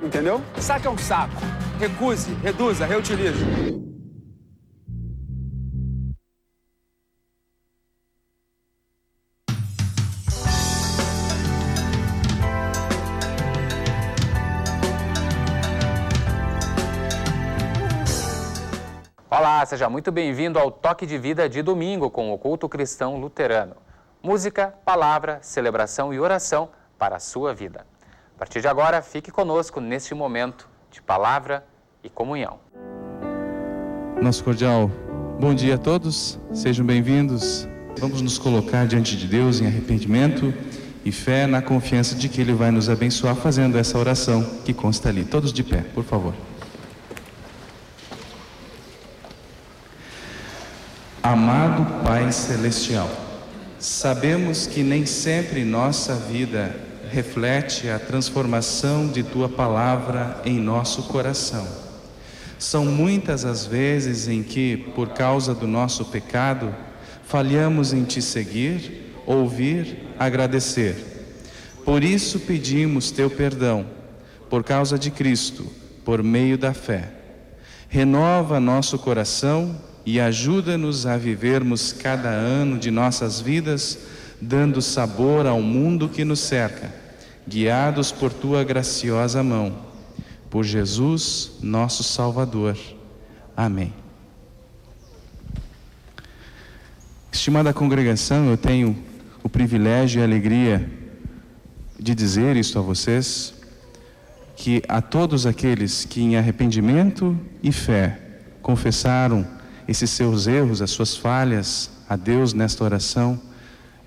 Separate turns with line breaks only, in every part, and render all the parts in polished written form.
Entendeu? Saco é um saco. Recuse, reduza, reutilize.
Olá, seja muito bem-vindo ao Toque de Vida de domingo com o Culto Cristão Luterano. Música, palavra, celebração e oração para a sua vida. A partir de agora, fique conosco neste momento de palavra e comunhão.
Nosso cordial bom dia a todos, sejam bem-vindos. Vamos nos colocar diante de Deus em arrependimento e fé na confiança de que Ele vai nos abençoar fazendo essa oração que consta ali. Todos de pé, por favor. Amado Pai Celestial, sabemos que nem sempre nossa vida reflete a transformação de Tua Palavra em nosso coração. São muitas as vezes em que, por causa do nosso pecado, falhamos em Te seguir, ouvir, agradecer. Por isso pedimos Teu perdão, por causa de Cristo, por meio da fé. Renova nosso coração e ajuda-nos a vivermos cada ano de nossas vidas, dando sabor ao mundo que nos cerca, guiados por Tua graciosa mão. Por Jesus, nosso Salvador. Amém. Estimada congregação, eu tenho o privilégio e a alegria de dizer isto a vocês, que a todos aqueles que em arrependimento e fé confessaram esses seus erros, as suas falhas a Deus nesta oração,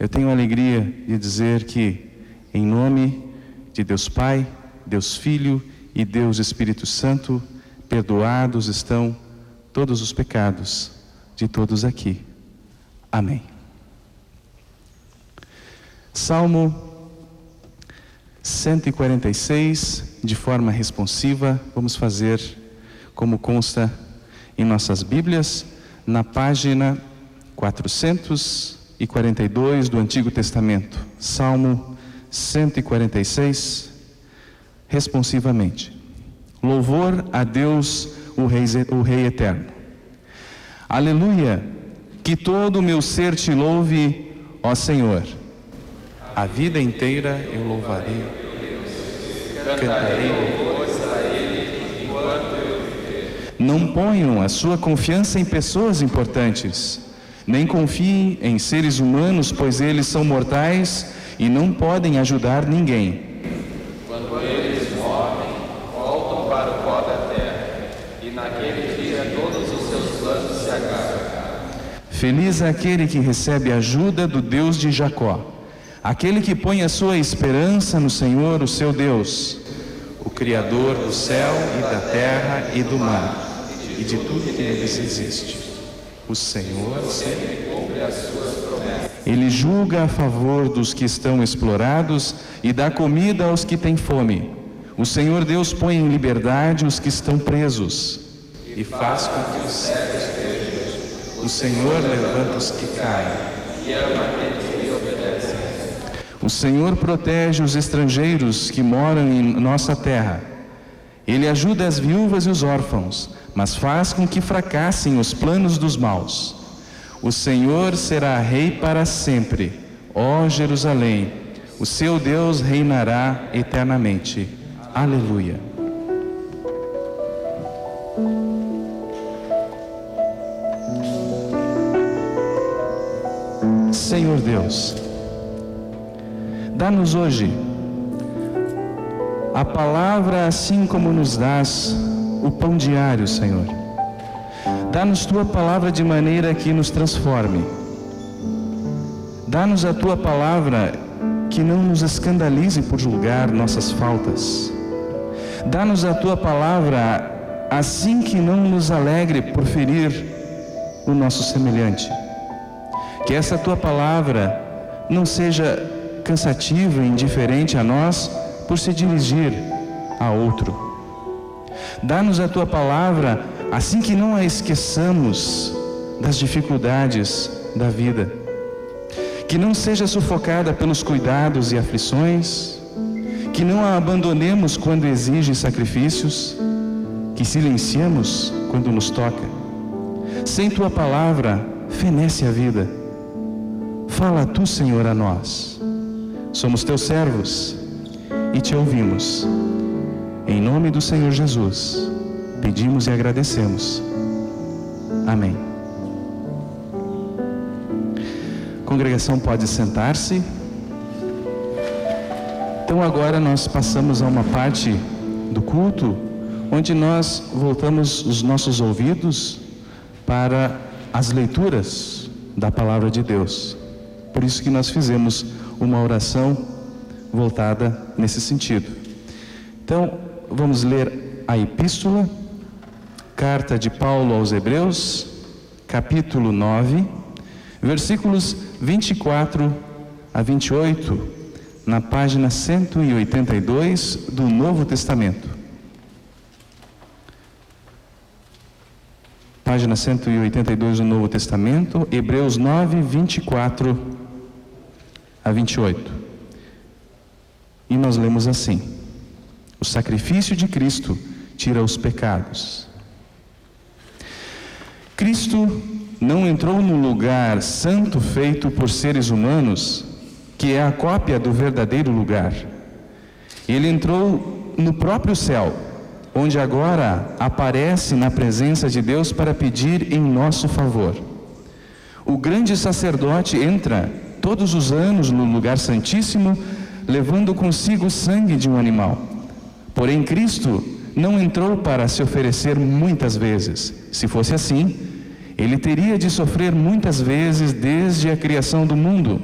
eu tenho a alegria de dizer que, em nome de Deus Pai, Deus Filho e Deus Espírito Santo, perdoados estão todos os pecados de todos aqui. Amém. Salmo 146, de forma responsiva, vamos fazer como consta em nossas Bíblias, na página 442 do Antigo Testamento. Salmo 146, responsivamente. Louvor a Deus, o Rei Eterno. Aleluia! Que todo o meu ser Te louve, ó Senhor. A vida inteira eu louvarei, cantarei louvores a Ele enquanto eu viver. Não ponham a sua confiança em pessoas importantes, nem confiem em seres humanos, pois eles são mortais e não podem ajudar ninguém.
Quando eles morrem, voltam para o pó da terra, e naquele dia todos os seus planos se acabam.
Feliz é aquele que recebe a ajuda do Deus de Jacó, aquele que põe a sua esperança no Senhor, o seu Deus, o Criador do céu e da terra e do mar, e de tudo que neles existe. O Senhor sempre cumpre as suas promessas. Ele julga a favor dos que estão explorados e dá comida aos que têm fome. O Senhor Deus põe em liberdade os que estão presos e faz com que os cegos vejam. O Senhor levanta os que caem e ama aqueles que obedecem. O Senhor protege os estrangeiros que moram em nossa terra. Ele ajuda as viúvas e os órfãos, mas faz com que fracassem os planos dos maus. O Senhor será rei para sempre, ó Jerusalém. O seu Deus reinará eternamente. Aleluia. Senhor Deus, dá-nos hoje a palavra assim como nos dás o pão diário, Senhor. Dá-nos Tua palavra de maneira que nos transforme. Dá-nos a Tua palavra que não nos escandalize por julgar nossas faltas. Dá-nos a Tua palavra assim que não nos alegre por ferir o nosso semelhante. Que essa Tua palavra não seja cansativa e indiferente a nós por se dirigir a outro. Dá-nos a Tua palavra assim que não a esqueçamos das dificuldades da vida. Que não seja sufocada pelos cuidados e aflições. que não a abandonemos quando exige sacrifícios, que silenciemos quando nos toca. Sem tua palavra, fenece a vida. Fala tu, Senhor, a nós. Somos teus servos e te ouvimos. Em nome do Senhor Jesus, pedimos e agradecemos. Amém. A congregação pode sentar-se. Então agora nós passamos a uma parte do culto onde nós voltamos os nossos ouvidos para as leituras da palavra de Deus. Por isso que nós fizemos uma oração voltada nesse sentido. Então, vamos ler a epístola, carta de Paulo aos Hebreus, capítulo 9, versículos 24 a 28, na página 182 do Novo Testamento. Página 182 do Novo Testamento, Hebreus 9, 24 a 28. E nós lemos assim: o sacrifício de Cristo tira os pecados. Cristo não entrou no lugar santo feito por seres humanos, que é a cópia do verdadeiro lugar. Ele entrou no próprio céu, onde agora aparece na presença de Deus para pedir em nosso favor. O grande sacerdote entra todos os anos no lugar santíssimo, levando consigo o sangue de um animal. Porém, Cristo não entrou para se oferecer muitas vezes. Se fosse assim, ele teria de sofrer muitas vezes desde a criação do mundo.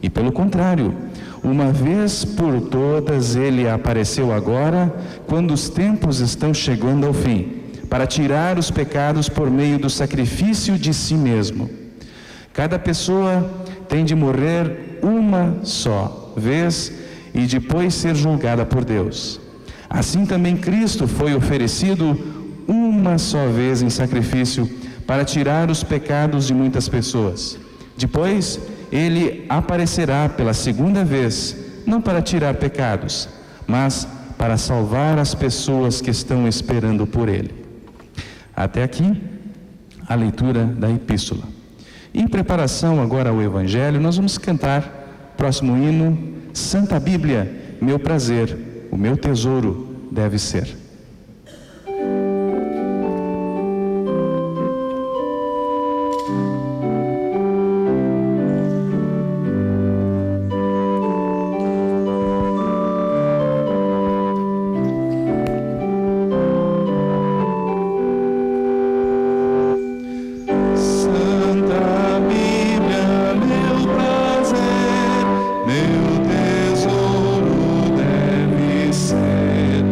E pelo contrário, uma vez por todas ele apareceu agora, quando os tempos estão chegando ao fim, para tirar os pecados por meio do sacrifício de si mesmo. Cada pessoa tem de morrer uma só vez e depois ser julgada por Deus. Assim também Cristo foi oferecido uma só vez em sacrifício para tirar os pecados de muitas pessoas. Depois, ele aparecerá pela segunda vez, não para tirar pecados, mas para salvar as pessoas que estão esperando por ele. Até aqui, a leitura da epístola. Em preparação agora ao Evangelho, nós vamos cantar, próximo hino, Santa Bíblia, meu prazer, o meu tesouro deve ser. Meu tesouro deve ser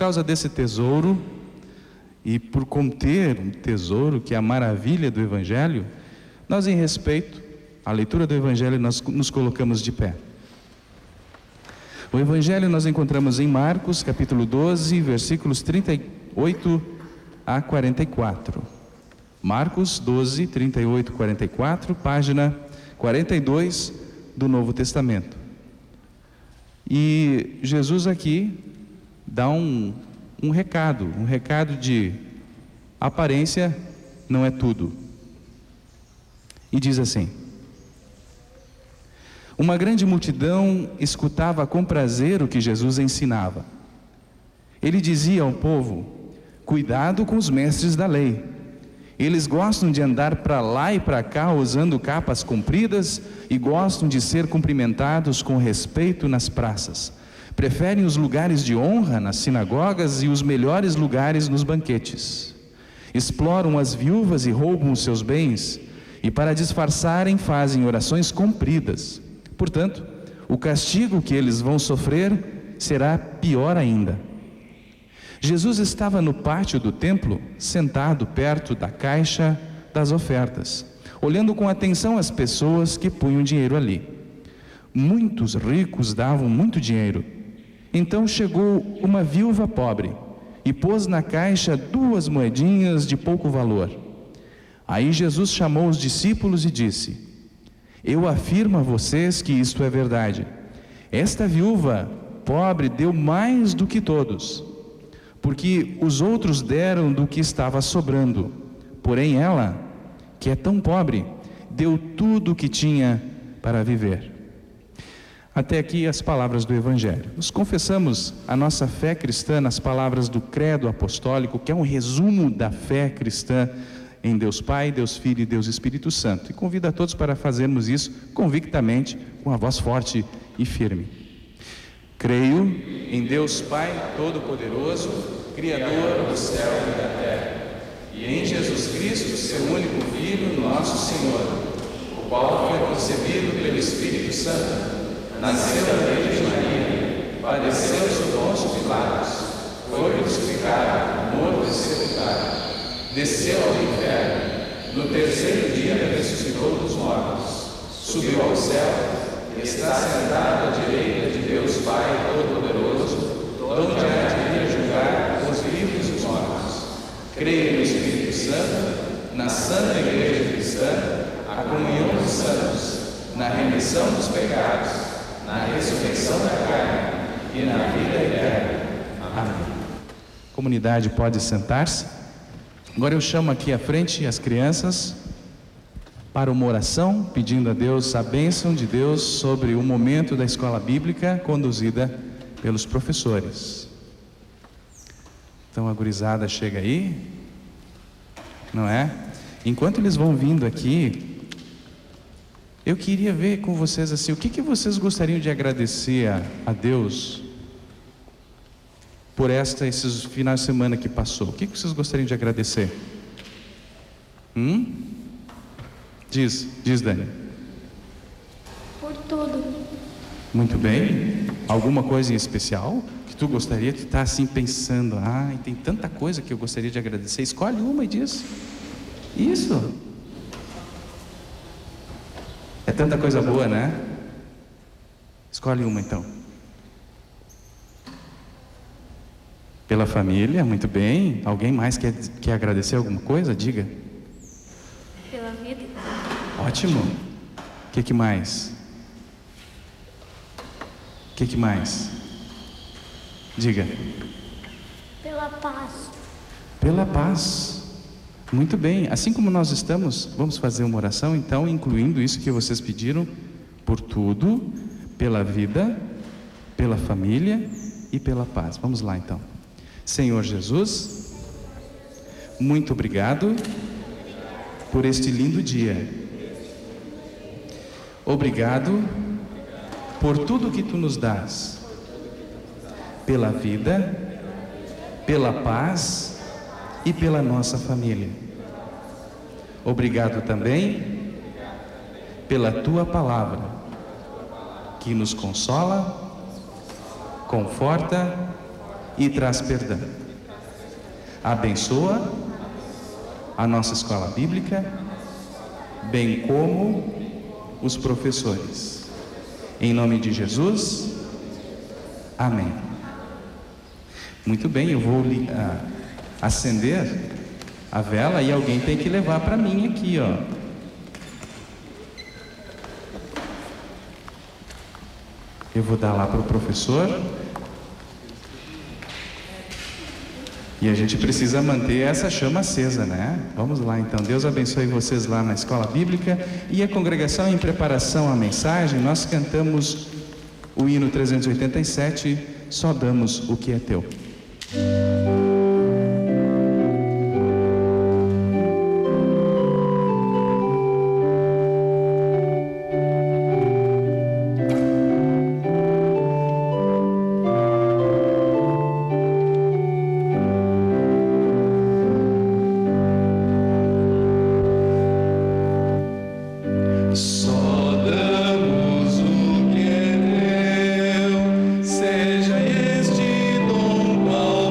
causa desse tesouro e por conter um tesouro que é a maravilha do Evangelho, nós, em respeito à leitura do Evangelho, nós nos colocamos de pé. O Evangelho nós encontramos em Marcos, capítulo 12, versículos 38 a 44. Marcos 12, 38 a 44, página 42 do Novo Testamento. E Jesus aqui dá um recado de aparência não é tudo. E diz assim: uma grande multidão escutava com prazer o que Jesus ensinava. Ele dizia ao povo: cuidado com os mestres da lei. Eles gostam de andar para lá e para cá usando capas compridas e gostam de ser cumprimentados com respeito nas praças. Preferem os lugares de honra nas sinagogas e os melhores lugares nos banquetes. Exploram as viúvas e roubam os seus bens, e para disfarçarem fazem orações compridas. Portanto, o castigo que eles vão sofrer será pior ainda. Jesus estava no pátio do templo, sentado perto da caixa das ofertas, olhando com atenção as pessoas que punham dinheiro ali. Muitos ricos davam muito dinheiro. Então chegou uma viúva pobre e pôs na caixa 2 moedinhas de pouco valor. Aí Jesus chamou os discípulos e disse: eu afirmo a vocês que isto é verdade. Esta viúva pobre deu mais do que todos, porque os outros deram do que estava sobrando. Porém ela, que é tão pobre, deu tudo o que tinha para viver. Até aqui as palavras do Evangelho. Nós confessamos a nossa fé cristã nas palavras do Credo Apostólico, que é um resumo da fé cristã em Deus Pai, Deus Filho e Deus Espírito Santo. E convido a todos para fazermos isso convictamente, com a voz forte e firme. Creio em Deus Pai Todo-Poderoso, Criador do céu e da terra, e em Jesus Cristo, seu único Filho, nosso Senhor, o qual foi concebido pelo Espírito Santo, nasceu da Virgem Maria, padeceu sob Pôncio Pilatos, foi crucificado, morto e sepultado, desceu ao inferno, no terceiro dia ressuscitou dos mortos, subiu ao céu, está sentado à direita de Deus Pai Todo-Poderoso, onde há de vir julgar os vivos e os mortos. Creio no Espírito Santo, na Santa Igreja Cristã, a comunhão dos santos, na remissão dos pecados, na ressurreição da carne e na vida eterna. Amém. A comunidade pode sentar-se. Agora eu chamo aqui à frente as crianças para uma oração, pedindo a Deus a bênção de Deus sobre o momento da escola bíblica conduzida pelos professores. Então a gurizada chega aí, não é? Enquanto eles vão vindo aqui, eu queria ver com vocês assim, o que vocês gostariam de agradecer a Deus por esses finais de semana que passou? O que vocês gostariam de agradecer? Diz Dani.
Por tudo.
Muito bem. Alguma coisa em especial que tu gostaria de estar assim pensando? Tem tanta coisa que eu gostaria de agradecer. Escolhe uma e diz. Isso. É tanta coisa boa, né? Escolhe uma então. Pela família, muito bem. Alguém mais quer agradecer alguma coisa? Diga.
Pela vida.
Ótimo. O que mais? O que mais? Diga.
Pela paz.
Pela paz. Muito bem. Assim como nós estamos, vamos fazer uma oração, então, incluindo isso que vocês pediram, por tudo, pela vida, pela família e pela paz. Vamos lá, então. Senhor Jesus, muito obrigado por este lindo dia. Obrigado por tudo que tu nos dás, pela vida, pela paz e pela nossa família. Obrigado também pela tua palavra, que nos consola, conforta e traz perdão. Abençoa a nossa escola bíblica, bem como os professores. Em nome de Jesus, amém. Muito bem, eu vou acender a vela e alguém tem que levar para mim aqui, ó. Eu vou dar lá para o professor. E a gente precisa manter essa chama acesa, né? Vamos lá então. Deus abençoe vocês lá na escola bíblica. E a congregação, em preparação à mensagem, nós cantamos o hino 387, Só Damos o que é Teu.
Seja este dom qual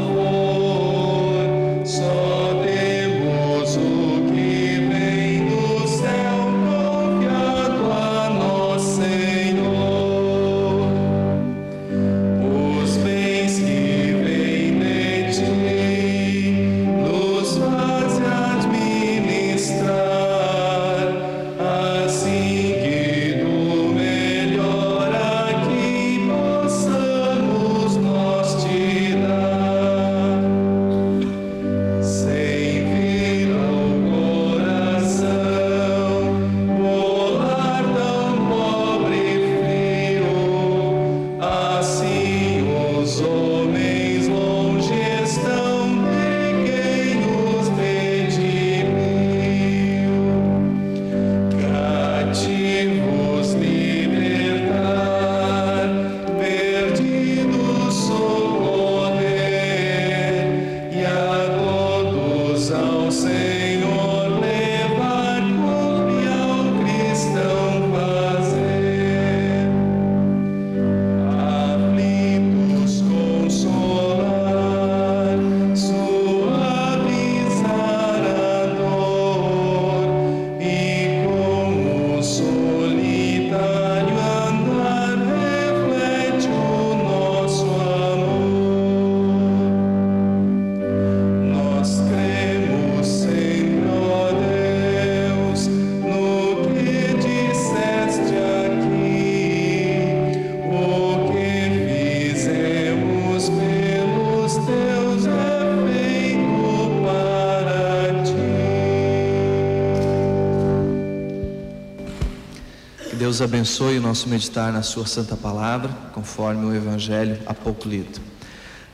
Deus abençoe o nosso meditar na sua santa palavra, conforme o evangelho há pouco lido.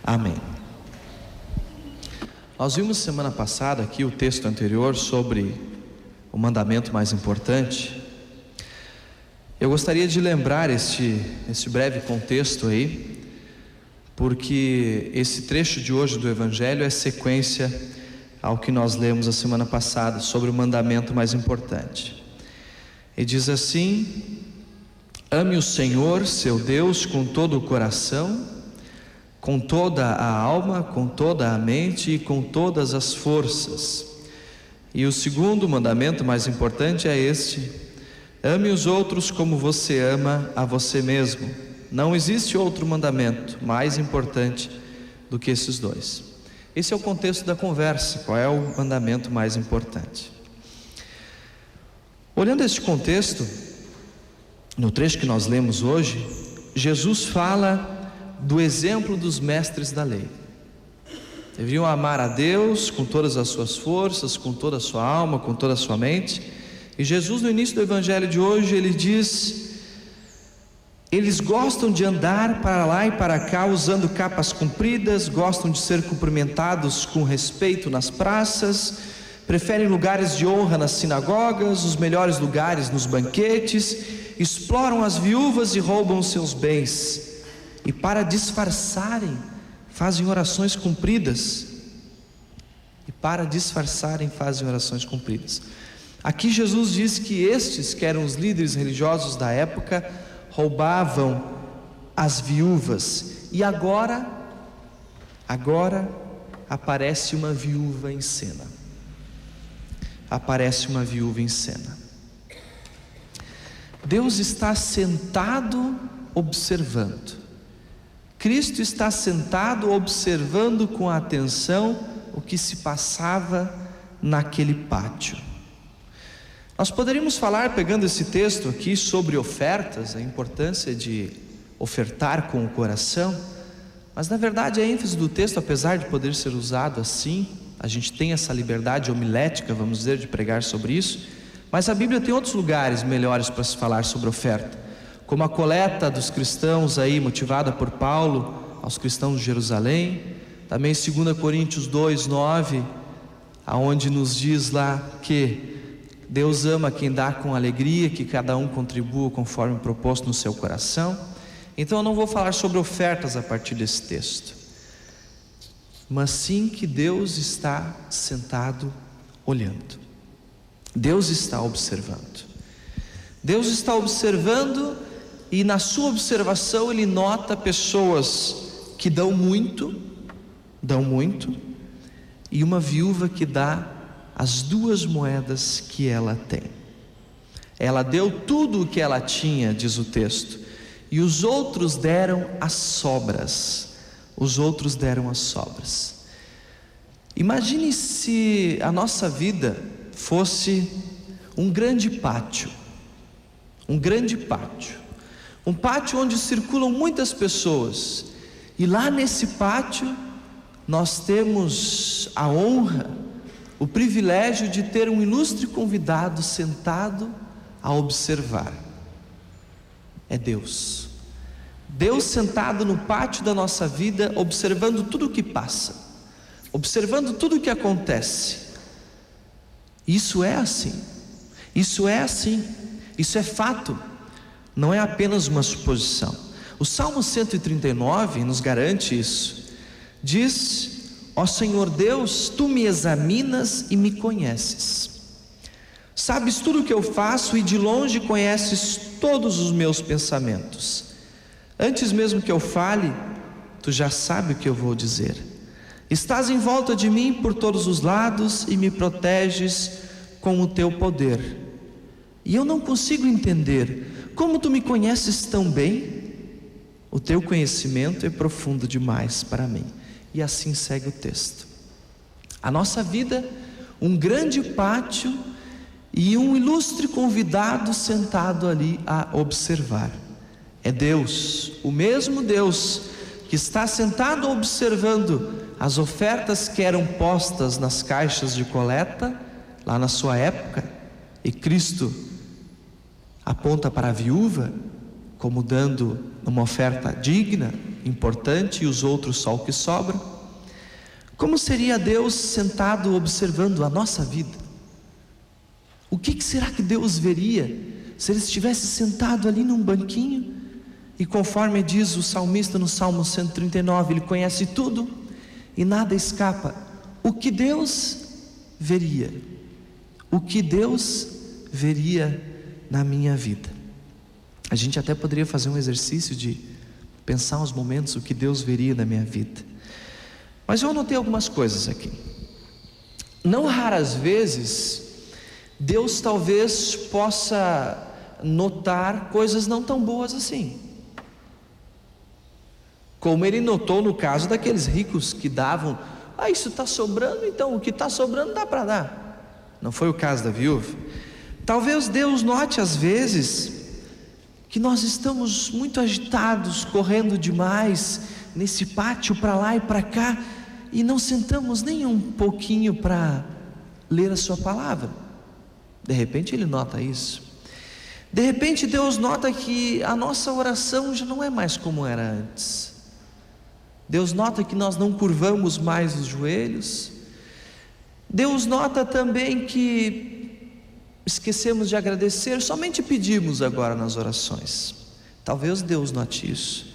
Amém. Nós vimos semana passada aqui o texto anterior sobre o mandamento mais importante. Eu gostaria de lembrar este breve contexto aí, porque esse trecho de hoje do evangelho é sequência ao que nós lemos a semana passada sobre o mandamento mais importante. E diz assim: ame o Senhor, seu Deus, com todo o coração, com toda a alma, com toda a mente e com todas as forças. E o segundo mandamento mais importante é este: ame os outros como você ama a você mesmo. Não existe outro mandamento mais importante do que esses dois. Esse é o contexto da conversa. Qual é o mandamento mais importante? Olhando este contexto, no trecho que nós lemos hoje, Jesus fala do exemplo dos mestres da lei. Deveriam amar a Deus com todas as suas forças, com toda a sua alma, com toda a sua mente. E Jesus, no início do evangelho de hoje, ele diz: eles gostam de andar para lá e para cá usando capas compridas, gostam de ser cumprimentados com respeito nas praças, preferem lugares de honra nas sinagogas, os melhores lugares nos banquetes, exploram as viúvas e roubam os seus bens. E para disfarçarem, fazem orações compridas. Aqui Jesus diz que estes, que eram os líderes religiosos da época, roubavam as viúvas. E agora agora aparece uma viúva em cena. Aparece uma viúva em cena. Deus está sentado observando. Cristo está sentado observando com atenção o que se passava naquele pátio. Nós poderíamos falar, pegando esse texto aqui, sobre ofertas, a importância de ofertar com o coração, mas na verdade a ênfase do texto, apesar de poder ser usado assim, a gente tem essa liberdade homilética, vamos dizer, de pregar sobre isso, mas a Bíblia tem outros lugares melhores para se falar sobre oferta, como a coleta dos cristãos aí, motivada por Paulo aos cristãos de Jerusalém, também 2 Coríntios 2:9, aonde nos diz lá que Deus ama quem dá com alegria, que cada um contribua conforme proposto no seu coração. Então eu não vou falar sobre ofertas a partir desse texto, mas sim que Deus está sentado olhando. Deus está observando. Deus está observando, e na sua observação Ele nota pessoas que dão muito, e uma viúva que dá as 2 moedas que ela tem. Ela deu tudo o que ela tinha, diz o texto, e os outros deram as sobras. Os outros deram as sobras. Imagine se a nossa vida fosse um grande pátio. Um grande pátio. Um pátio onde circulam muitas pessoas. E lá nesse pátio nós temos a honra, o privilégio de ter um ilustre convidado sentado a observar. É Deus. Deus sentado no pátio da nossa vida, observando tudo o que passa, observando tudo o que acontece. Isso é assim. Isso é assim. Isso é fato. Não é apenas uma suposição. O Salmo 139 nos garante isso. Diz: ó Senhor Deus, Tu me examinas e me conheces. Sabes tudo o que eu faço e de longe conheces todos os meus pensamentos. Antes mesmo que eu fale, Tu já sabes o que eu vou dizer. Estás em volta de mim por todos os lados e me proteges com o Teu poder. E eu não consigo entender como Tu me conheces tão bem. O Teu conhecimento é profundo demais para mim. E assim segue o texto. A nossa vida, um grande pátio e um ilustre convidado sentado ali a observar. É Deus, o mesmo Deus que está sentado observando as ofertas que eram postas nas caixas de coleta lá na sua época, e Cristo aponta para a viúva como dando uma oferta digna, importante, e os outros só o que sobra. Como seria Deus sentado observando a nossa vida? O que será que Deus veria se Ele estivesse sentado ali num banquinho? E conforme diz o salmista no Salmo 139, Ele conhece tudo e nada escapa. O que Deus veria? O que Deus veria na minha vida? A gente até poderia fazer um exercício de pensar uns momentos o que Deus veria na minha vida. Mas eu anotei algumas coisas aqui. Não raras vezes Deus talvez possa notar coisas não tão boas assim, como Ele notou no caso daqueles ricos que davam: isso está sobrando, então o que está sobrando dá para dar. Não foi o caso da viúva. Talvez Deus note às vezes que nós estamos muito agitados, correndo demais nesse pátio para lá e para cá, e não sentamos nem um pouquinho para ler a sua palavra. De repente Ele nota isso. De repente Deus nota que a nossa oração já não é mais como era antes. Deus nota que nós não curvamos mais os joelhos. Deus nota também que esquecemos de agradecer, somente pedimos agora nas orações. Talvez Deus note isso.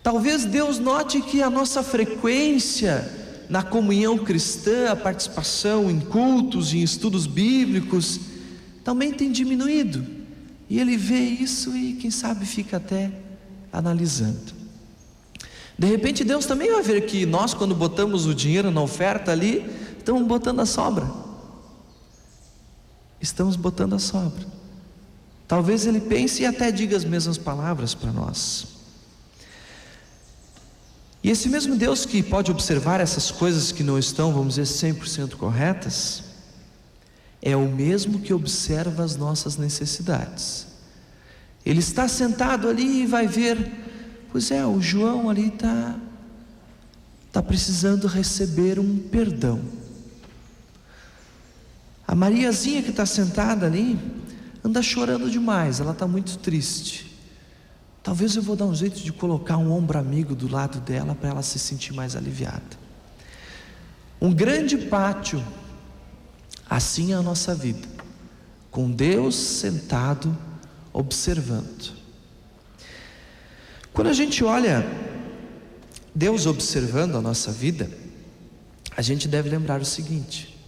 Talvez Deus note que a nossa frequência na comunhão cristã, a participação em cultos, em estudos bíblicos, também tem diminuído. E Ele vê isso e quem sabe fica até analisando. De repente Deus também vai ver que nós, quando botamos o dinheiro na oferta ali, estamos botando a sobra. Estamos botando a sobra. Talvez Ele pense e até diga as mesmas palavras para nós. E esse mesmo Deus que pode observar essas coisas que não estão, vamos dizer, 100% corretas, é o mesmo que observa as nossas necessidades. Ele está sentado ali e vai ver, pois é, o João ali está precisando receber um perdão. A Mariazinha que está sentada ali, anda chorando demais, ela está muito triste. Talvez eu vou dar um jeito de colocar um ombro amigo do lado dela para ela se sentir mais aliviada. Um grande pátio, assim é a nossa vida, com Deus sentado observando. Quando a gente olha Deus observando a nossa vida, a gente deve lembrar o seguinte: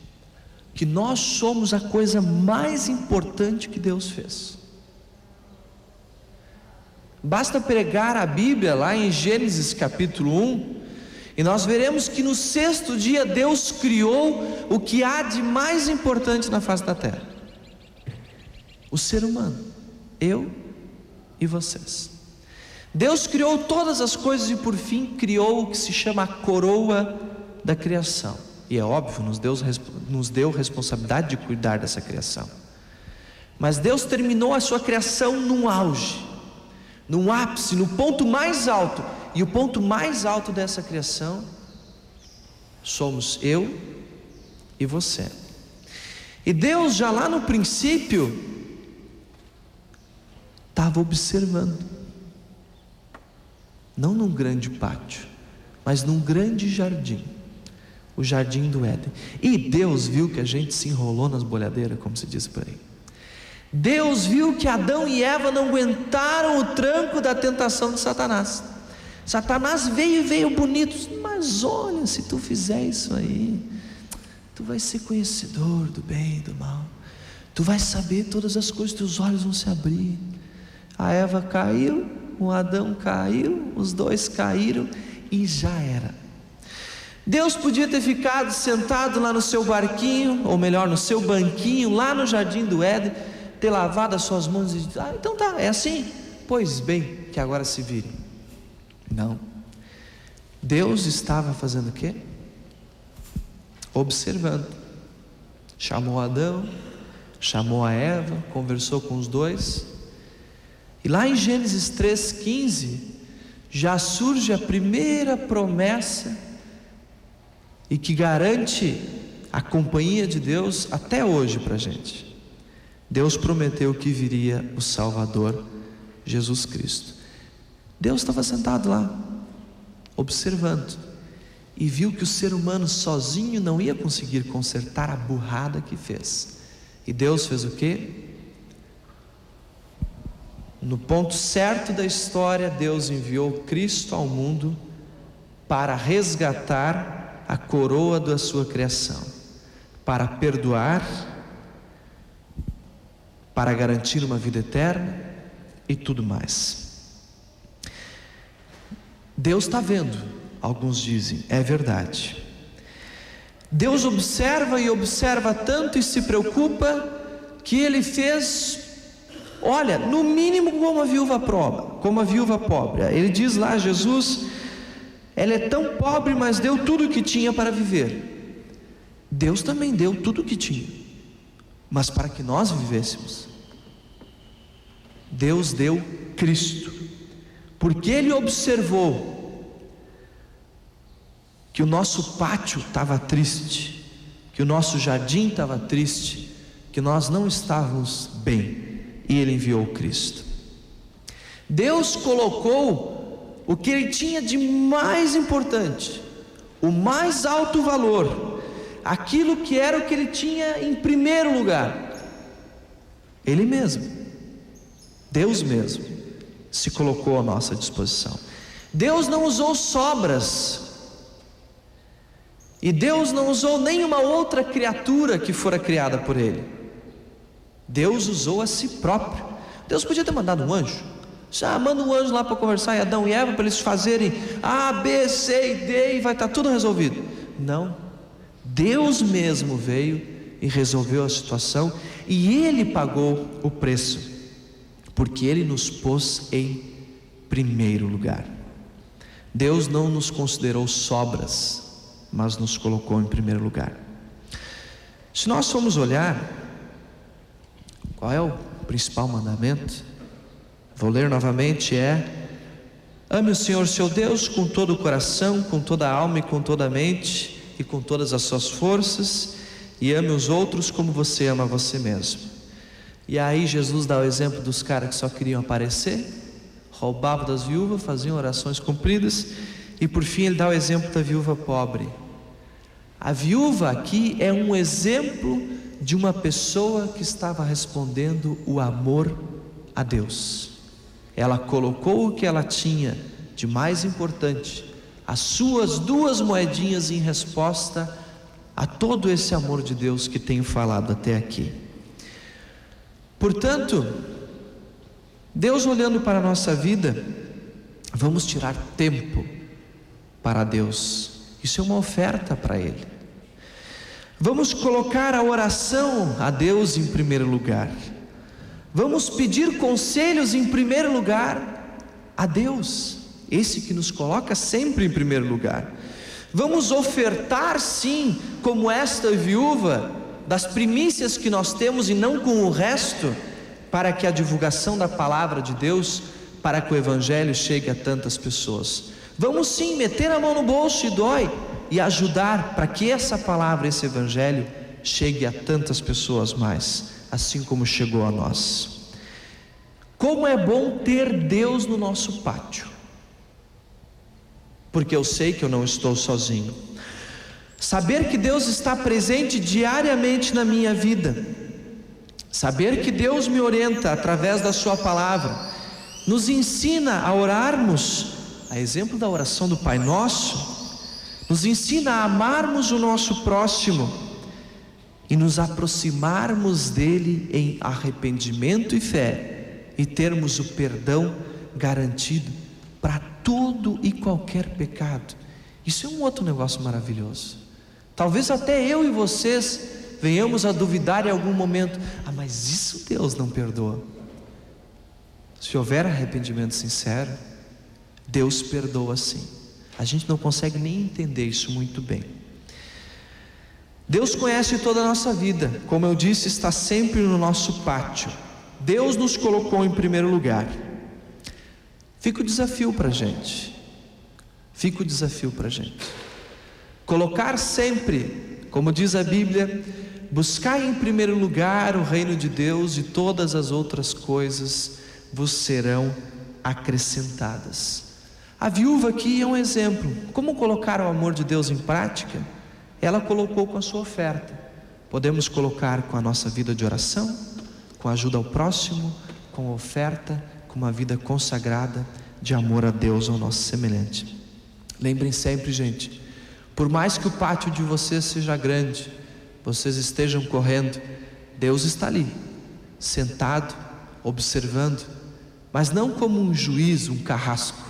que nós somos a coisa mais importante que Deus fez. Basta pregar a Bíblia lá em Gênesis capítulo 1, e nós veremos que no 6º dia Deus criou o que há de mais importante na face da terra: o ser humano, eu e vocês. Deus criou todas as coisas e por fim criou o que se chama a coroa da criação. E é óbvio, nos deu responsabilidade de cuidar dessa criação. Mas Deus terminou a sua criação num auge, num ápice, no ponto mais alto. E o ponto mais alto dessa criação somos eu e você. E Deus já lá no princípio estava observando, não num grande pátio, mas num grande jardim, o jardim do Éden. E Deus viu que a gente se enrolou nas bolhadeiras, como se diz por aí. Deus viu que Adão e Eva não aguentaram o tranco da tentação de Satanás. Satanás veio bonito, mas olha, se tu fizer isso aí, tu vai ser conhecedor do bem e do mal, tu vai saber todas as coisas, teus olhos vão se abrir. A Eva caiu, o Adão caiu, os dois caíram e já era. Deus podia ter ficado sentado lá no seu barquinho, ou melhor, no seu banquinho, lá no jardim do Éden, ter lavado as suas mãos e dito: então tá, é assim, pois bem, que agora se vire. Não. Deus estava fazendo o quê? Observando. Chamou Adão, chamou a Eva, conversou com os dois. E lá em Gênesis 3,15 já surge a primeira promessa, e que garante a companhia de Deus até hoje para a gente. Deus prometeu que viria o Salvador, Jesus Cristo. Deus estava sentado lá, observando, e viu que o ser humano sozinho não ia conseguir consertar a burrada que fez. E Deus fez o quê? No ponto certo da história, Deus enviou Cristo ao mundo para resgatar a coroa da sua criação, para perdoar, para garantir uma vida eterna e tudo mais. Deus está vendo, alguns dizem, é verdade. Deus observa e observa tanto e se preocupa que Ele fez, olha, no mínimo como a viúva pobre. Ele diz lá, Jesus, ela é tão pobre, mas deu tudo o que tinha para viver. Deus também deu tudo o que tinha, mas para que nós vivêssemos. Deus deu Cristo, porque Ele observou que o nosso pátio estava triste, que o nosso jardim estava triste, que nós não estávamos bem, e Ele enviou Cristo. Deus colocou o que Ele tinha de mais importante, o mais alto valor, aquilo que era o que Ele tinha em primeiro lugar, Ele mesmo, Deus mesmo, se colocou à nossa disposição. Deus não usou sobras, e Deus não usou nenhuma outra criatura que fora criada por Ele. Deus usou a si próprio. Deus podia ter mandado um anjo, Já manda um anjo lá para conversar em Adão e Eva, para eles fazerem A, B, C e D e vai estar tudo resolvido. Não, Deus mesmo veio e resolveu a situação, e Ele pagou o preço, porque Ele nos pôs em primeiro lugar. Deus não nos considerou sobras, mas nos colocou em primeiro lugar. Se nós formos olhar, qual é o principal mandamento? Vou ler novamente, ame o Senhor seu Deus com todo o coração, com toda a alma e com toda a mente e com todas as suas forças, e ame os outros como você ama você mesmo. E aí Jesus dá o exemplo dos caras que só queriam aparecer, roubavam das viúvas, faziam orações compridas, e por fim ele dá o exemplo da viúva pobre. A viúva aqui é um exemplo de uma pessoa que estava respondendo o amor a Deus. Ela colocou o que ela tinha de mais importante, as suas 2 moedinhas, em resposta a todo esse amor de Deus que tenho falado até aqui. Portanto, Deus olhando para a nossa vida, vamos tirar tempo para Deus. Isso é uma oferta para Ele. Vamos colocar a oração a Deus em primeiro lugar. Vamos pedir conselhos em primeiro lugar a Deus, esse que nos coloca sempre em primeiro lugar. Vamos ofertar, sim, como esta viúva, das primícias que nós temos e não com o resto, para que a divulgação da palavra de Deus, para que o Evangelho chegue a tantas pessoas. Vamos sim meter a mão no bolso, e dói, e ajudar para que essa palavra, esse Evangelho chegue a tantas pessoas mais, assim como chegou a nós. Como é bom ter Deus no nosso pátio, porque eu sei que eu não estou sozinho. Saber que Deus está presente diariamente na minha vida, saber que Deus me orienta através da sua palavra, nos ensina a orarmos, a exemplo da oração do Pai Nosso, nos ensina a amarmos o nosso próximo e nos aproximarmos dele em arrependimento e fé, e termos o perdão garantido para todo e qualquer pecado. Isso é um outro negócio maravilhoso. Talvez até eu e vocês venhamos a duvidar em algum momento: mas isso Deus não perdoa. Se houver arrependimento sincero, Deus perdoa sim. A gente não consegue nem entender isso muito bem. Deus conhece toda a nossa vida, como eu disse, está sempre no nosso pátio. Deus nos colocou em primeiro lugar. Fica o desafio para a gente. Colocar sempre, como diz a Bíblia, buscar em primeiro lugar o reino de Deus, e todas as outras coisas vos serão acrescentadas. A viúva aqui é um exemplo. Como colocar o amor de Deus em prática? Ela colocou com a sua oferta. Podemos colocar com a nossa vida de oração, com a ajuda ao próximo, com a oferta, com uma vida consagrada de amor a Deus, ao nosso semelhante. Lembrem sempre, gente, por mais que o pátio de vocês seja grande, vocês estejam correndo, Deus está ali, sentado, observando, mas não como um juiz, um carrasco.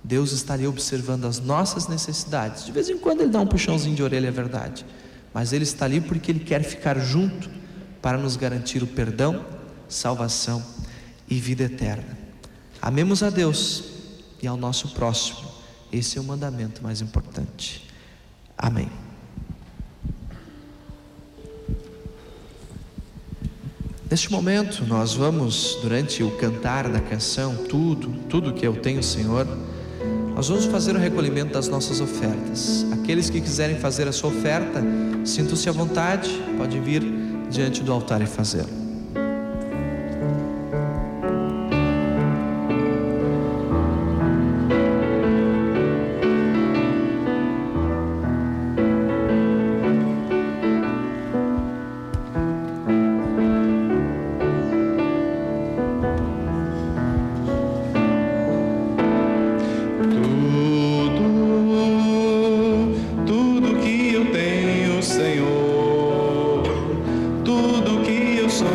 Deus está ali observando as nossas necessidades. De vez em quando Ele dá um puxãozinho de orelha, é verdade, mas Ele está ali porque Ele quer ficar junto para nos garantir o perdão, salvação e vida eterna. Amemos a Deus e ao nosso próximo. Esse é o mandamento mais importante. Amém. Neste momento nós vamos, durante o cantar da canção, tudo que eu tenho, Senhor, nós vamos fazer o recolhimento das nossas ofertas. Aqueles que quiserem fazer a sua oferta, sintam-se à vontade, podem vir diante do altar e fazê-lo.
Tudo que eu tenho, Senhor, tudo que eu sou,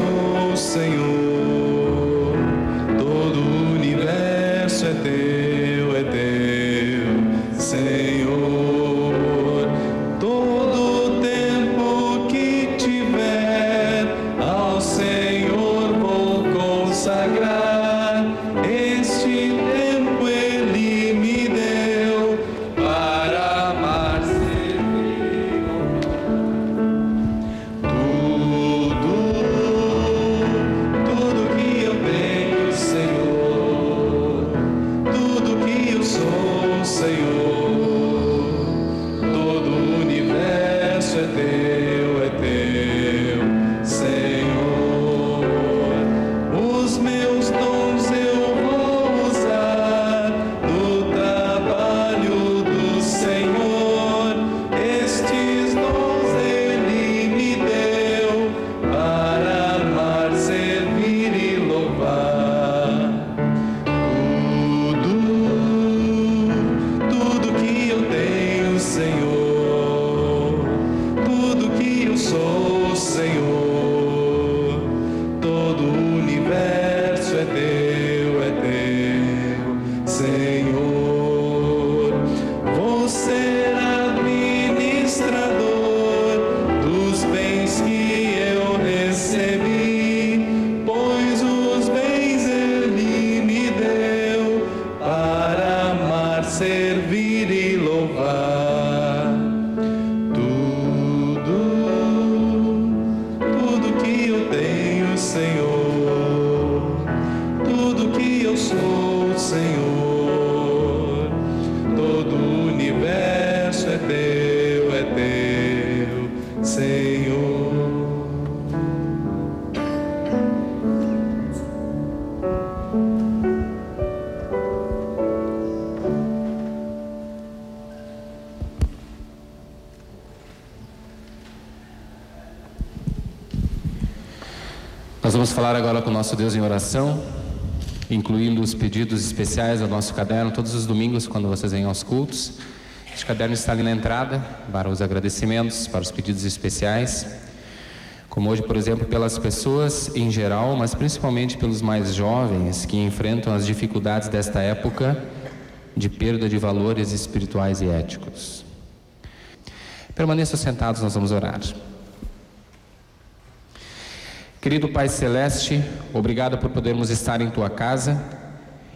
teu, Senhor.
Nós vamos falar agora com o nosso Deus em oração, incluindo os pedidos especiais ao nosso caderno, todos os domingos quando vocês vêm aos cultos. Este caderno está ali na entrada para os agradecimentos, para os pedidos especiais, como hoje, por exemplo, pelas pessoas em geral, mas principalmente pelos mais jovens que enfrentam as dificuldades desta época de perda de valores espirituais e éticos. Permaneçam sentados, nós vamos orar. Querido Pai Celeste, obrigado por podermos estar em Tua casa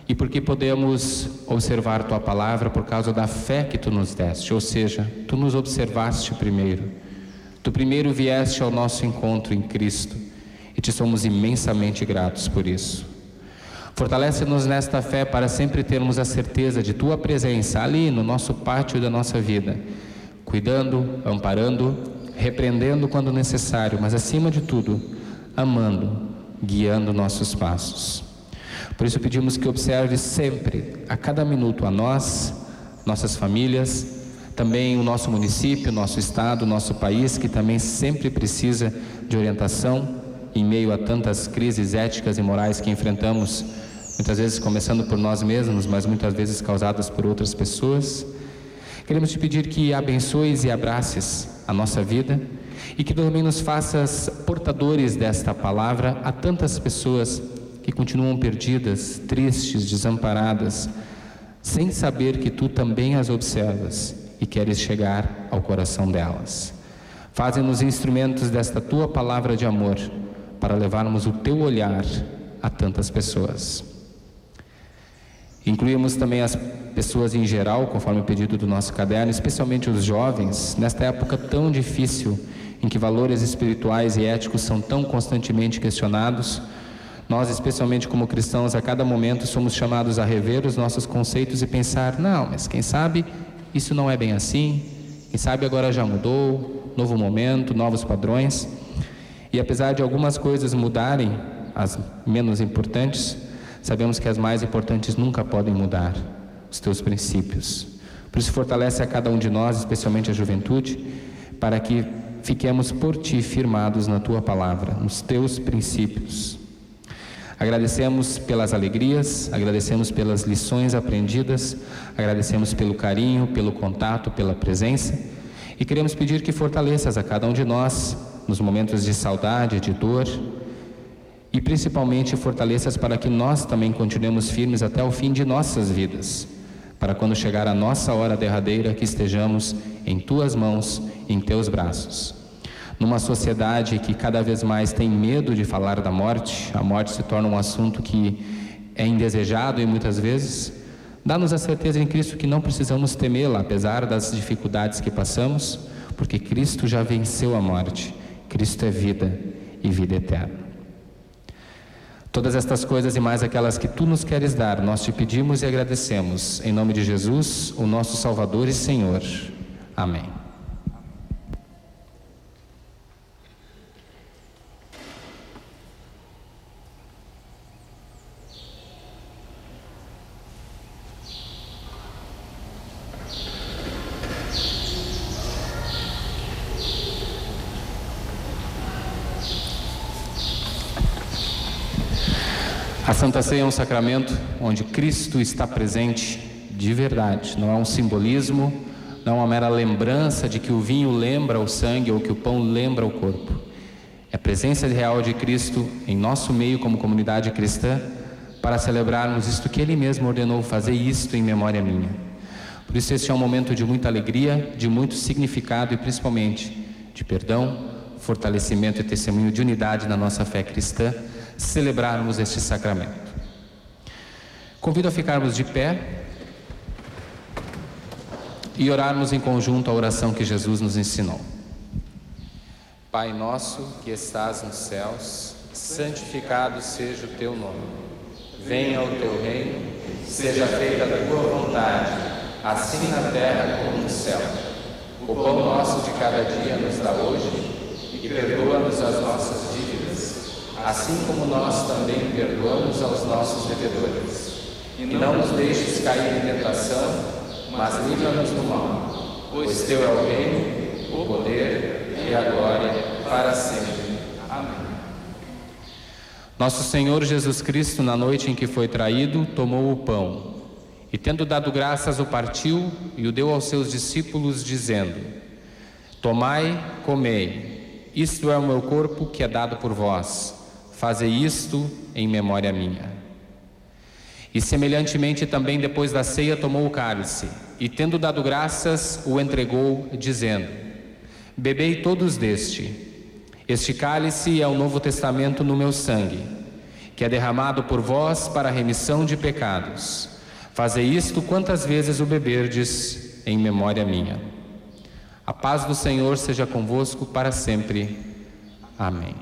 e porque podemos observar Tua palavra por causa da fé que Tu nos deste, ou seja, Tu nos observaste primeiro. Tu primeiro vieste ao nosso encontro em Cristo e Te somos imensamente gratos por isso. Fortalece-nos nesta fé para sempre termos a certeza de Tua presença ali no nosso pátio da nossa vida, cuidando, amparando, repreendendo quando necessário, mas acima de tudo, amando, guiando nossos passos. Por isso pedimos que observe sempre, a cada minuto, a nós, nossas famílias, também o nosso município, nosso estado, nosso país, que também sempre precisa de orientação em meio a tantas crises éticas e morais que enfrentamos, muitas vezes começando por nós mesmos, mas muitas vezes causadas por outras pessoas. Queremos te pedir que abençoes e abraces a nossa vida e que também nos faças portadores desta palavra a tantas pessoas que continuam perdidas, tristes, desamparadas, sem saber que Tu também as observas e queres chegar ao coração delas. Faze-nos instrumentos desta Tua palavra de amor para levarmos o Teu olhar a tantas pessoas. Incluímos também as pessoas em geral, conforme o pedido do nosso caderno, especialmente os jovens, nesta época tão difícil, em que valores espirituais e éticos são tão constantemente questionados. Nós, especialmente como cristãos, a cada momento somos chamados a rever os nossos conceitos e pensar, não, mas quem sabe isso não é bem assim, quem sabe agora já mudou, novo momento, novos padrões. E apesar de algumas coisas mudarem, as menos importantes, sabemos que as mais importantes nunca podem mudar, os Teus princípios. Por isso fortalece a cada um de nós, especialmente a juventude, para que fiquemos por Ti firmados na Tua palavra, nos Teus princípios. Agradecemos pelas alegrias, agradecemos pelas lições aprendidas, agradecemos pelo carinho, pelo contato, pela presença e queremos pedir que fortaleças a cada um de nós nos momentos de saudade, de dor e principalmente fortaleças para que nós também continuemos firmes até o fim de nossas vidas, para quando chegar a nossa hora derradeira que estejamos em Tuas mãos, em Teus braços. Numa sociedade que cada vez mais tem medo de falar da morte, a morte se torna um assunto que é indesejado e muitas vezes, dá-nos a certeza em Cristo que não precisamos temê-la, apesar das dificuldades que passamos, porque Cristo já venceu a morte, Cristo é vida e vida eterna. Todas estas coisas e mais aquelas que Tu nos queres dar, nós Te pedimos e agradecemos, em nome de Jesus, o nosso Salvador e Senhor. Amém. A Santa Ceia é um sacramento onde Cristo está presente de verdade, não é um simbolismo, não é uma mera lembrança de que o vinho lembra o sangue ou que o pão lembra o corpo. É a presença real de Cristo em nosso meio como comunidade cristã para celebrarmos isto que Ele mesmo ordenou, fazer isto em memória minha. Por isso este é um momento de muita alegria, de muito significado e principalmente de perdão, fortalecimento e testemunho de unidade na nossa fé cristã, celebrarmos este sacramento. Convido a ficarmos de pé e orarmos em conjunto a oração que Jesus nos ensinou. Pai nosso que estás nos céus, santificado seja o Teu nome. Venha o Teu reino, seja feita a Tua vontade, assim na terra como no céu. O pão nosso de cada dia nos dá hoje e perdoa-nos as nossas dívidas, assim como nós também perdoamos aos nossos devedores. E não nos deixes cair em tentação, mas livra-nos do mal. Pois teu é o reino, o poder e a glória para sempre. Amém.
Nosso Senhor Jesus Cristo, na noite em que foi traído, tomou o pão e, tendo dado graças, o partiu e o deu aos seus discípulos, dizendo: Tomai, comei, isto é o meu corpo que é dado por vós, fazei isto em memória minha. E semelhantemente também depois da ceia tomou o cálice, e tendo dado graças, o entregou, dizendo: Bebei todos deste. Este cálice é o Novo Testamento no meu sangue, que é derramado por vós para a remissão de pecados. Fazei isto quantas vezes o beberdes, em memória minha. A paz do Senhor seja convosco para sempre. Amém.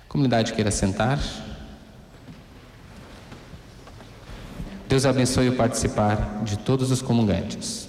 Comunidade queira sentar. Deus abençoe o participar de todos os comungantes.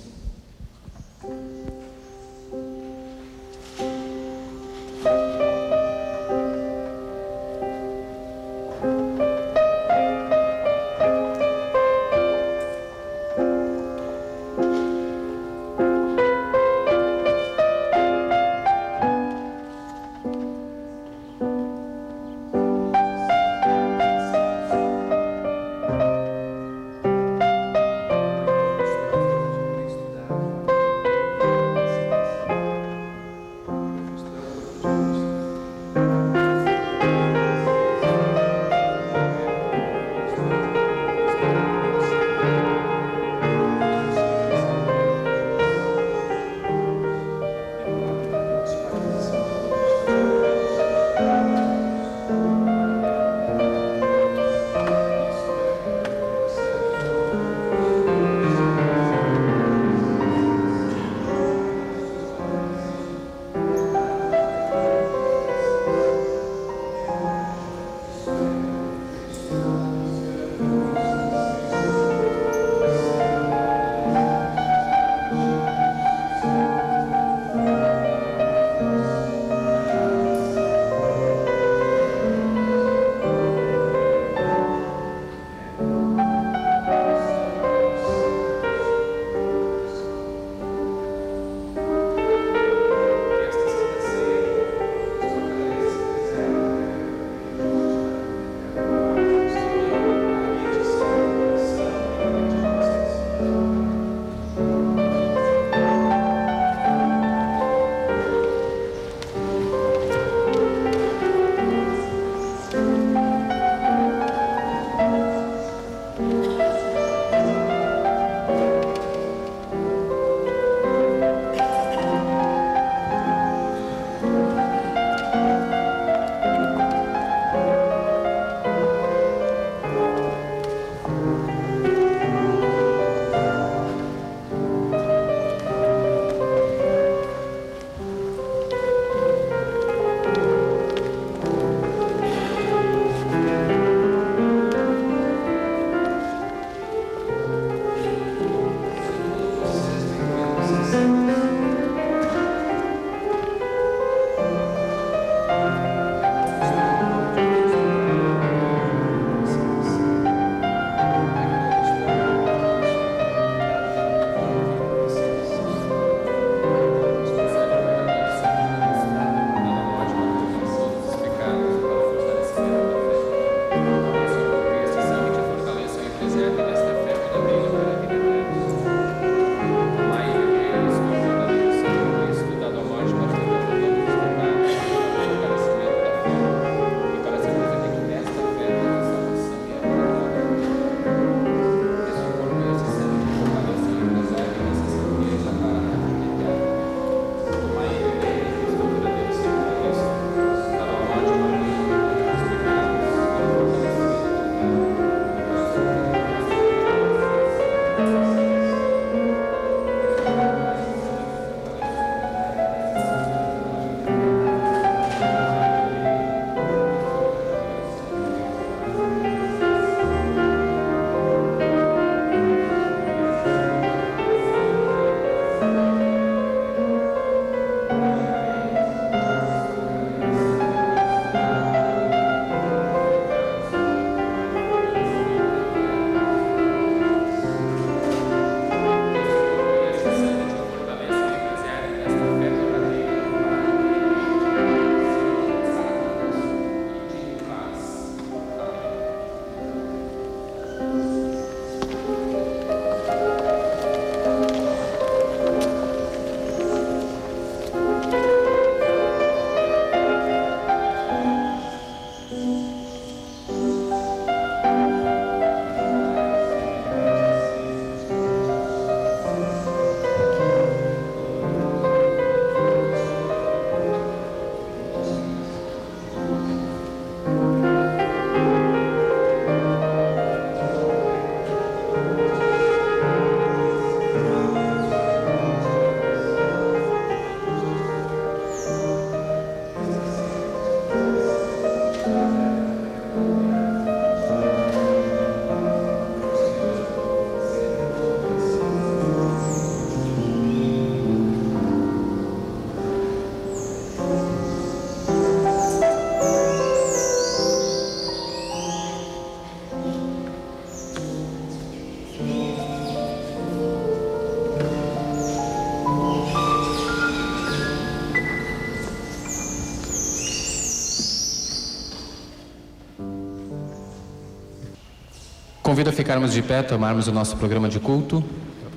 Convido a ficarmos de pé, tomarmos o nosso programa de culto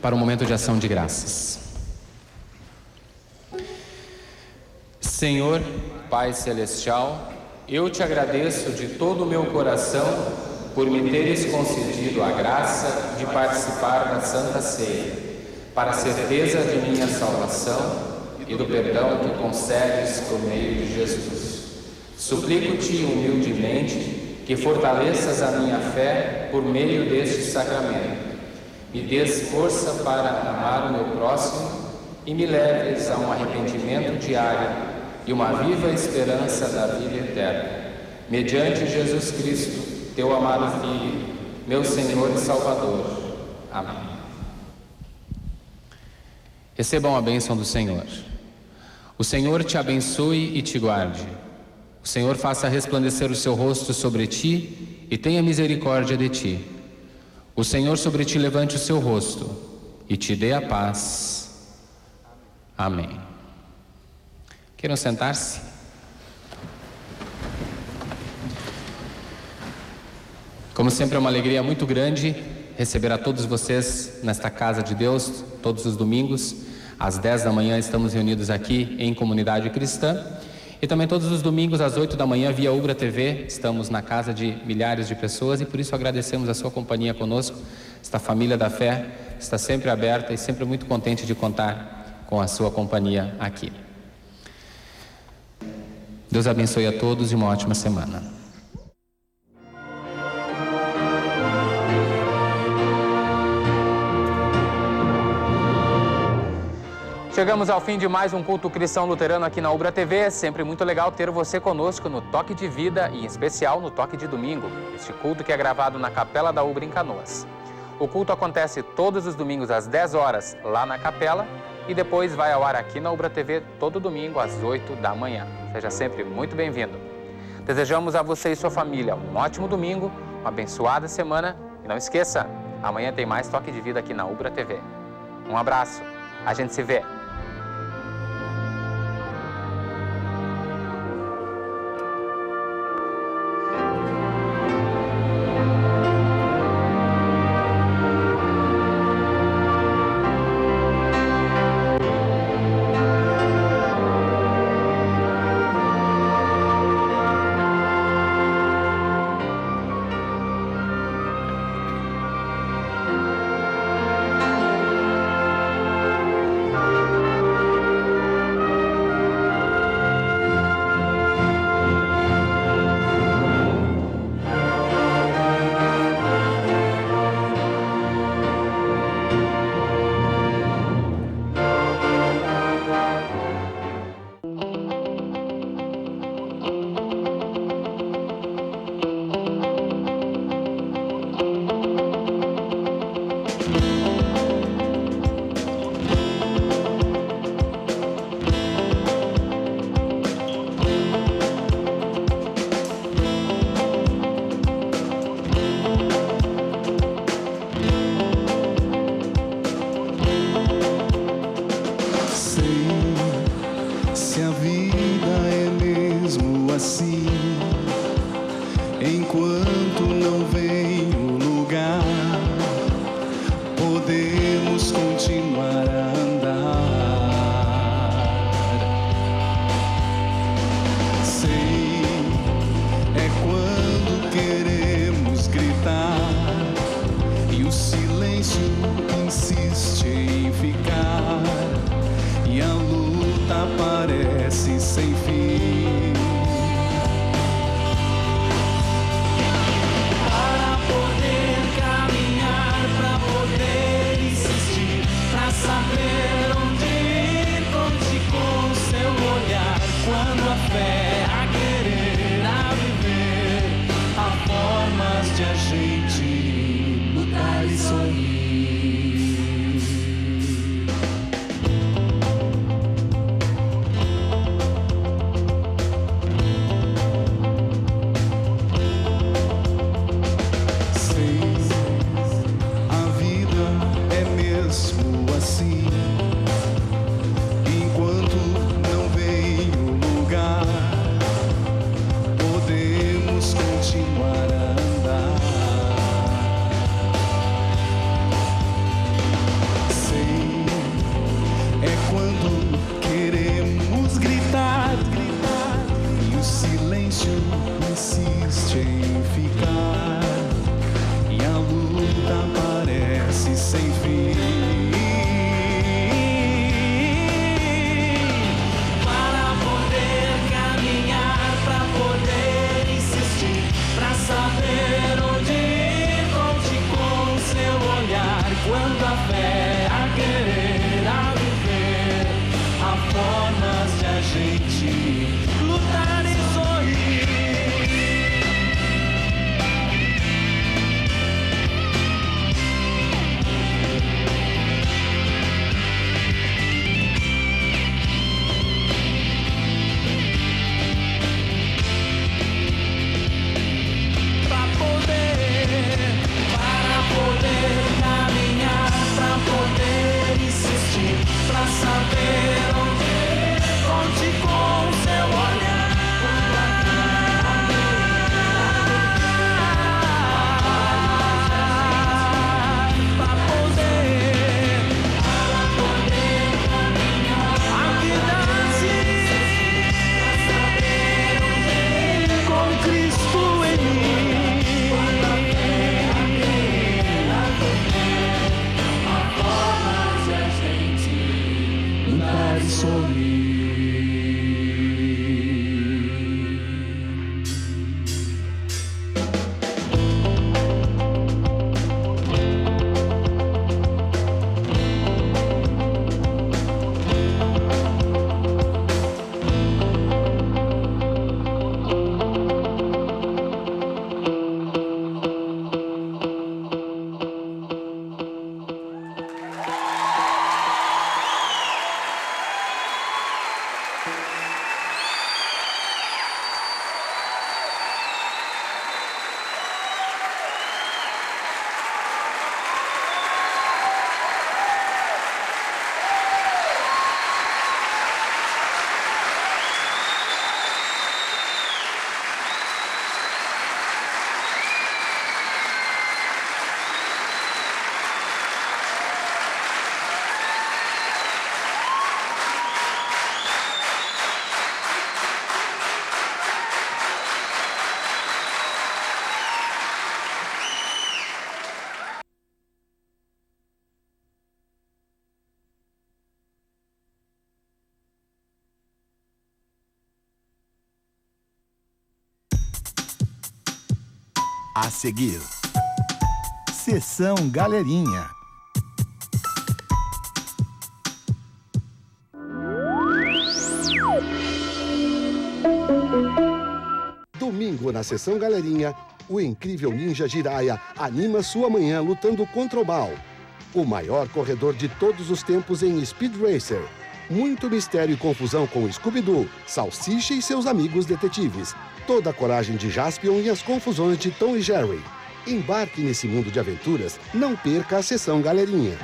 para um momento de ação de graças. Senhor, Pai Celestial, eu te agradeço de todo o meu coração por me teres concedido a graça de participar da Santa Ceia, para a certeza de minha salvação e do perdão que concedes por meio de Jesus. Suplico-te humildemente que fortaleças a minha fé por meio deste sacramento. Me des força para amar o meu próximo e me leves a um arrependimento diário e uma viva esperança da vida eterna. Mediante Jesus Cristo, teu amado Filho, meu Senhor e Salvador. Amém. Recebam a bênção do Senhor. O Senhor te abençoe e te guarde. O Senhor faça resplandecer o seu rosto sobre ti e tenha misericórdia de ti. O Senhor sobre ti levante o seu rosto e te dê a paz. Amém. Queiram sentar-se? Como sempre, é uma alegria muito grande receber a todos vocês nesta casa de Deus, todos os domingos, às 10 da manhã estamos reunidos aqui em Comunidade Cristã, e também todos os domingos às 8 da manhã via Ubra TV, estamos na casa de milhares de pessoas e por isso agradecemos a sua companhia conosco. Esta família da fé está sempre aberta e sempre muito contente de contar com a sua companhia aqui. Deus abençoe a todos e uma ótima semana.
Chegamos ao fim de mais um culto cristão luterano aqui na Ubra TV. É sempre muito legal ter você conosco no Toque de Vida e, em especial, no Toque de Domingo, este culto que é gravado na Capela da Ubra em Canoas. O culto acontece todos os domingos às 10 horas lá na capela e depois vai ao ar aqui na Ubra TV todo domingo às 8 da manhã. Seja sempre muito bem-vindo. Desejamos a você e sua família um ótimo domingo, uma abençoada semana e não esqueça, amanhã tem mais Toque de Vida aqui na Ubra TV. Um abraço, a gente se vê.
Enquanto não vem o lugar, podemos continuar a andar. Sei, é quando queremos gritar e o silêncio insiste em ficar e a luta parece sem fim.
Saber onde ir, conte com seu olhar. Quando a fé, a querer, a viver, há formas de a gente lutar e sorrir.
é quando queremos gritar e o silêncio insiste em ficar e a luta parece sem fim.
Para poder caminhar, para poder insistir, para saber onde ir, conte com seu olhar. Quando a fé, a querer, a viver, há formas de a gente lutar e sorrir. Para poder caminhar, para poder insistir, para saber onde ir, conte com seu olhar. Para poder caminhar, a vida assim, com Cristo em mim. Lutar e sorrir.
A seguir, Sessão Galerinha.
Domingo, na Sessão Galerinha, o incrível ninja Jiraiya anima sua manhã lutando contra o mal. O maior corredor de todos os tempos em Speed Racer. Muito mistério e confusão com Scooby-Doo, Salsicha e seus amigos detetives. Toda a coragem de Jaspion e as confusões de Tom e Jerry. Embarque nesse mundo de aventuras, não perca a Sessão Galerinha.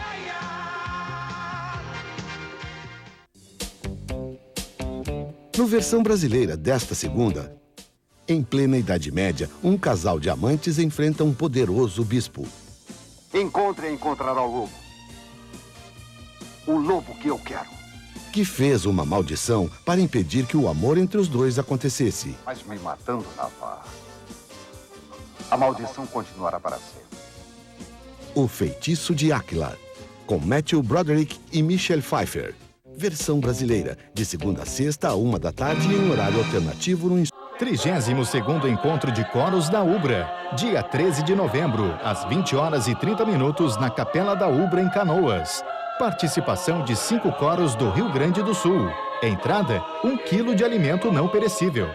No versão brasileira desta segunda, em plena Idade Média, um casal de amantes enfrenta um poderoso bispo.
Encontre e encontrará o lobo. O lobo que eu quero.
Que fez uma maldição para impedir que o amor entre os dois acontecesse.
Mas me matando na barra. A maldição continuará para sempre.
O Feitiço de Áquila, com Matthew Broderick e Michelle Pfeiffer. Versão brasileira, de segunda a sexta, 13h, em horário alternativo no
32º Encontro de Coros da Ubra, dia 13 de novembro, às 20h30, na Capela da Ubra, em Canoas. Participação de 5 coros do Rio Grande do Sul. Entrada, 1 quilo de alimento não perecível.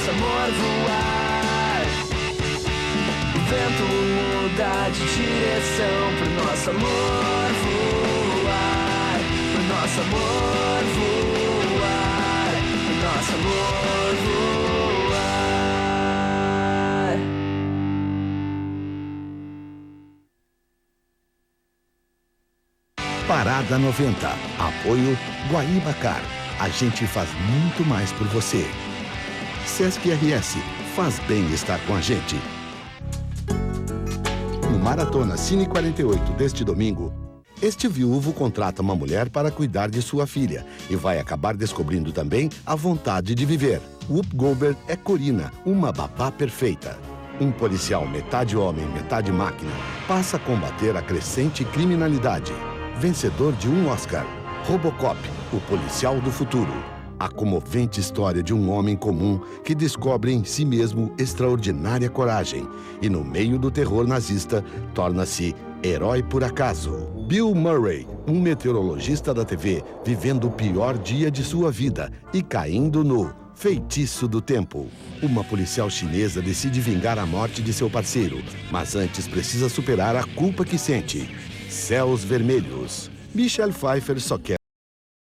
Amor voar. O vento muda de direção pro nosso amor voar, pro nosso amor voar, pro nosso amor voar.
Parada 90. Apoio Guaíbacar. A gente faz muito mais por você. Sesc RS. Faz bem estar com a gente. No Maratona Cine 48 deste domingo, este viúvo contrata uma mulher para cuidar de sua filha e vai acabar descobrindo também a vontade de viver. Whoop Goldberg é Corina, uma babá perfeita. Um policial metade homem, metade máquina, passa a combater a crescente criminalidade. Vencedor de um Oscar, Robocop, o policial do futuro. A comovente história de um homem comum que descobre em si mesmo extraordinária coragem e, no meio do terror nazista, torna-se herói por acaso. Bill Murray, um meteorologista da TV, vivendo o pior dia de sua vida e caindo no feitiço do tempo. Uma policial chinesa decide vingar a morte de seu parceiro, mas antes precisa superar a culpa que sente. Céus Vermelhos. Michelle Pfeiffer só quer